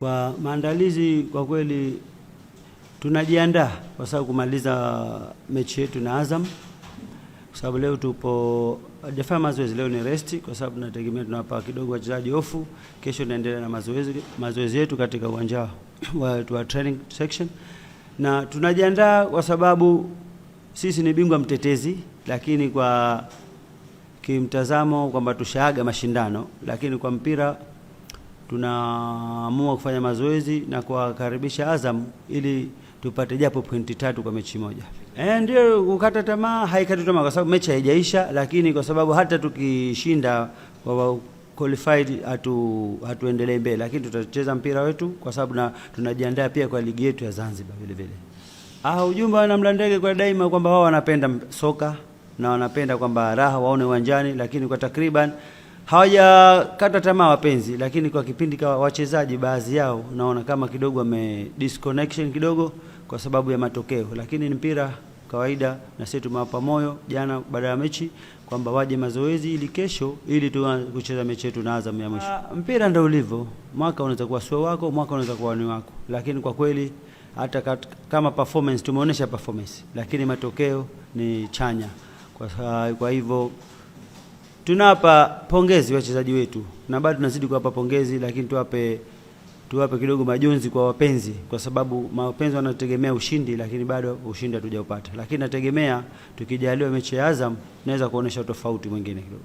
Kwa maandalizi kwa kweli tunajiandaa kwa sababu kumaliza mechi yetu na Azam, kwa sababu leo tupo hajafanya mazoezi, leo ni rest kwa sababu tunategemea tunawapa kidogo wachezaji hofu. Kesho tunaendelea na mazoezi yetu katika uwanja wa training section, na tunajiandaa kwa sababu sisi ni bingwa mtetezi, lakini kwa kimtazamo kwamba tushaaga mashindano, lakini kwa mpira tunaamua kufanya mazoezi na kuwakaribisha Azam ili tupate japo pointi 3 kwa mechi moja. Ndio kukata tamaa, haikati tamaa kwa sababu mechi haijaisha, lakini kwa sababu hata tukishinda kwa qualified hatuendelee mbele, lakini tutacheza mpira wetu kwa sababu tunajiandaa pia kwa ligi yetu ya Zanzibar vile vile. Ujumbe wa Mlandege kwa daima kwamba wao wanapenda soka na wanapenda kwamba raha waone uwanjani, lakini kwa takriban hawajakata tamaa wapenzi, lakini kwa kipindi kwa wachezaji baadhi yao naona kama kidogo wame disconnection kidogo kwa sababu ya matokeo, lakini ni mpira kawaida, na sisi tumewapa moyo jana baada ya mechi kwamba waje mazoezi ili kesho ili kucheza mechi yetu na Azam ya mwisho. Mpira ndio ulivyo, mwaka unaweza kuwa sio wako, mwaka unaweza kuwa ni wako, lakini kwa kweli hata kama performance tumeonyesha performance, lakini matokeo ni chanya. Kwa hivyo tunawapa pongezi wachezaji wetu na bado tunazidi kuwapa pongezi, lakini tuwape kidogo majonzi kwa wapenzi, kwa sababu mapenzi wanategemea ushindi, lakini bado ushindi hatujaupata, lakini nategemea tukijaliwa mechi ya Azam naweza kuonesha tofauti mwingine kidogo.